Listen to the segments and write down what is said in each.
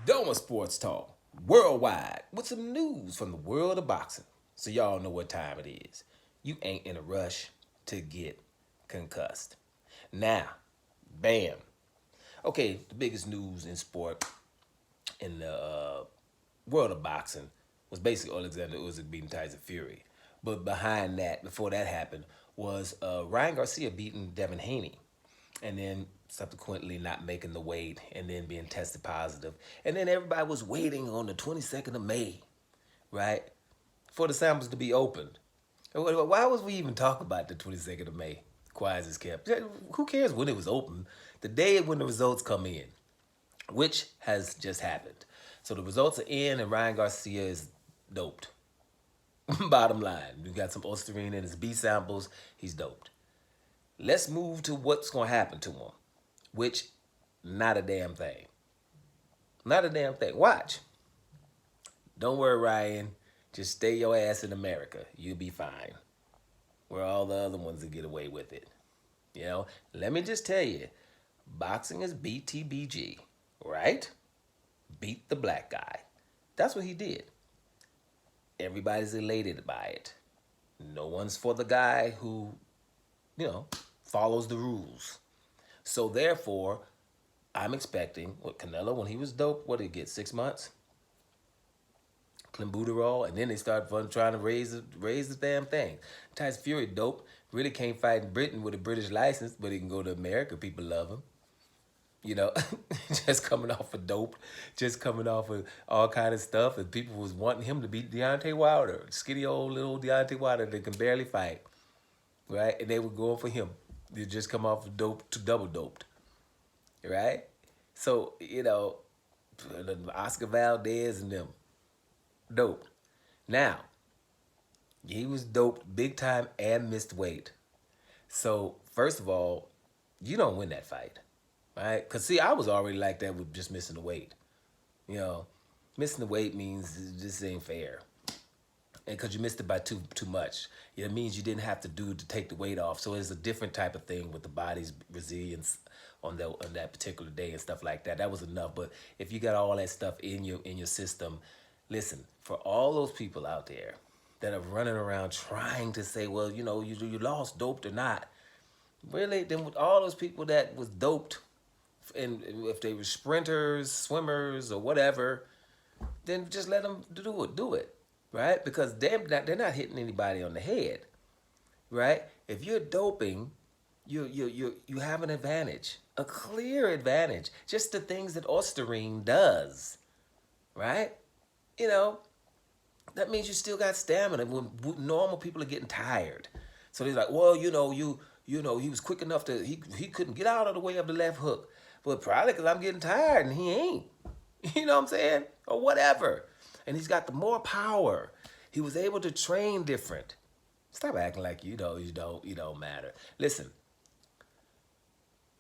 Doma Sports Talk, worldwide, with some news from the world of boxing. So y'all know what time it is. You ain't in a rush to get concussed. Now, bam. Okay, the biggest news in sport in the world of boxing was basically Alexander Usyk beating Tyson Fury. But behind that, before that happened, was Ryan Garcia beating Devin Haney, and then subsequently not making the weight, and then being tested positive, and then everybody was waiting on the 22nd of May, right, for the samples to be opened. Why was we even talking about the 22nd of May? Quiet as kept. Who cares when it was open? The day when the results come in, which has just happened. So the results are in, and Ryan Garcia is doped. Bottom line, we got some Osterine in his B samples. He's doped. Let's move to what's going to happen to him, which, not a damn thing. Not a damn thing. Watch. Don't worry, Ryan. Just stay your ass in America. You'll be fine. Where all the other ones that get away with it. You know, let me just tell you, boxing is BTBG, right? Beat the black guy. That's what he did. Everybody's elated by it. No one's for the guy who, follows the rules. So therefore, I'm expecting what Canelo, when he was dope, what did he get? 6 months? Clenbuterol, and then they start trying to raise the damn thing. Tyson Fury dope, really can't fight in Britain with a British license, but he can go to America. People love him. You know, just coming off of dope, just coming off of all kind of stuff, and people was wanting him to beat Deontay Wilder, skinny old little Deontay Wilder that can barely fight, right? And they were going for him. They just come off of dope to double doped, right? So Oscar Valdez and them, dope. Now, he was doped big time and missed weight. So first of all, you don't win that fight. Right? Because, see, I was already like that with just missing the weight. Missing the weight means this ain't fair. And because you missed it by too much. It means you didn't have to do to take the weight off. So it's a different type of thing with the body's resilience on that particular day and stuff like that. That was enough. But if you got all that stuff in your system, listen, for all those people out there that are running around trying to say, well, you lost, doped or not. Really, then with all those people that was doped, and if they were sprinters, swimmers, or whatever, then just let them do it, right? Because they're not hitting anybody on the head, right? If you're doping, you have an advantage, a clear advantage. Just the things that Osterine does, right? That means you still got stamina when normal people are getting tired. So they're like, well, he was quick enough to he couldn't get out of the way of the left hook. But probably because I'm getting tired and he ain't. You know what I'm saying? Or whatever. And he's got the more power. He was able to train different. Stop acting like you don't matter. Listen,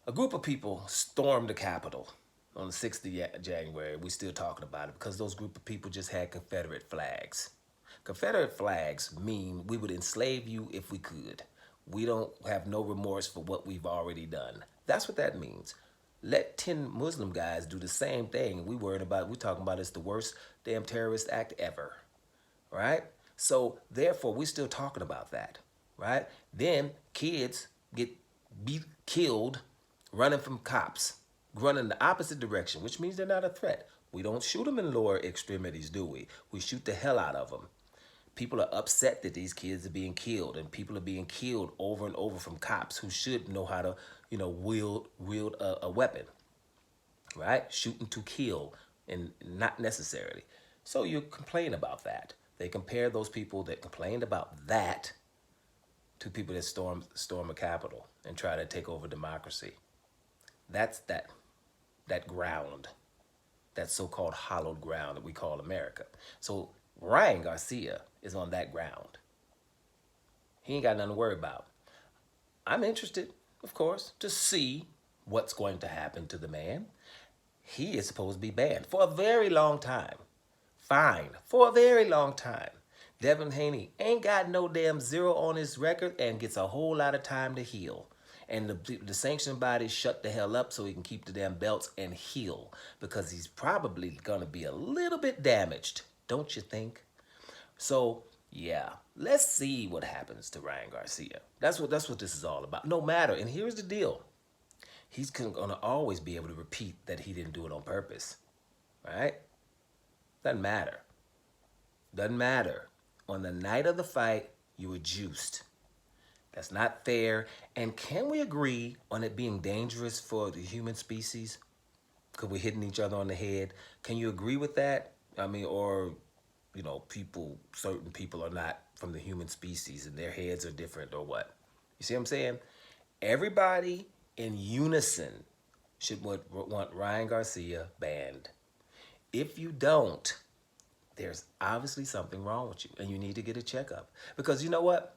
a group of people stormed the Capitol on the 6th of January. We're still talking about it because those group of people just had Confederate flags. Confederate flags mean we would enslave you if we could. We don't have no remorse for what we've already done. That's what that means. Let 10 Muslim guys do the same thing. We're talking about it's the worst damn terrorist act ever, right? So therefore, we're still talking about that, right? Then kids get killed running from cops, running the opposite direction, which means they're not a threat. We don't shoot them in lower extremities, do we? We shoot the hell out of them. People are upset that these kids are being killed, and people are being killed over and over from cops who should know how to, wield a weapon, right? Shooting to kill, and not necessarily. So you complain about that. They compare those people that complained about that to people that storm a Capitol and try to take over democracy. That's that ground, that so-called hallowed ground that we call America. So Ryan Garcia is on that ground. He ain't got nothing to worry about. I'm interested, of course, to see what's going to happen to the man. He is supposed to be banned for a very long time. Fine, for a very long time. Devin Haney ain't got no damn zero on his record and gets a whole lot of time to heal. And the sanctioned bodies shut the hell up so he can keep the damn belts and heal, because he's probably gonna be a little bit damaged, don't you think? So yeah, let's see what happens to Ryan Garcia. That's what this is all about. No matter, and here's the deal: he's gonna always be able to repeat that he didn't do it on purpose, right? Doesn't matter. Doesn't matter. On the night of the fight, you were juiced. That's not fair. And can we agree on it being dangerous for the human species? Because we're hitting each other on the head. Can you agree with that? I mean, or, certain people are not from the human species and their heads are different, or what? You see what I'm saying? Everybody in unison should want Ryan Garcia banned. If you don't, there's obviously something wrong with you and you need to get a checkup. Because you know what?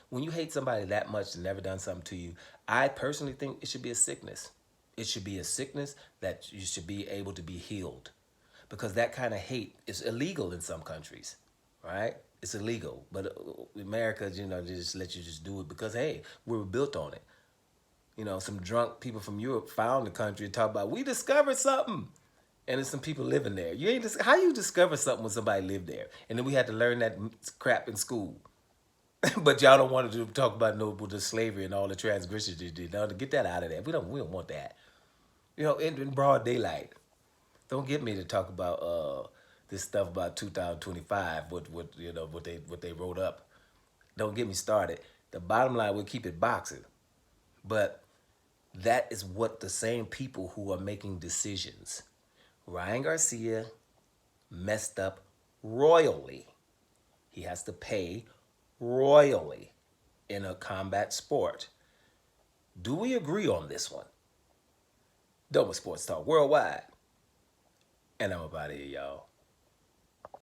When you hate somebody that much and never done something to you, I personally think it should be a sickness. It should be a sickness that you should be able to be healed. Because that kind of hate is illegal in some countries, right? It's illegal. But America, they just let you just do it because, hey, we were built on it. Some drunk people from Europe found the country and talk about, we discovered something. And there's some people living there. How you discover something when somebody lived there? And then we had to learn that crap in school. But y'all don't want to talk about the slavery and all the transgressions they did. Now, to get that out of there. We don't want that. In broad daylight. Don't get me to talk about this stuff about 2025. What they wrote up. Don't get me started. The bottom line, we'll keep it boxing. But that is what the same people who are making decisions. Ryan Garcia messed up royally. He has to pay royally in a combat sport. Do we agree on this one? Doma Sports Talk Worldwide. And I'm up out of here, y'all.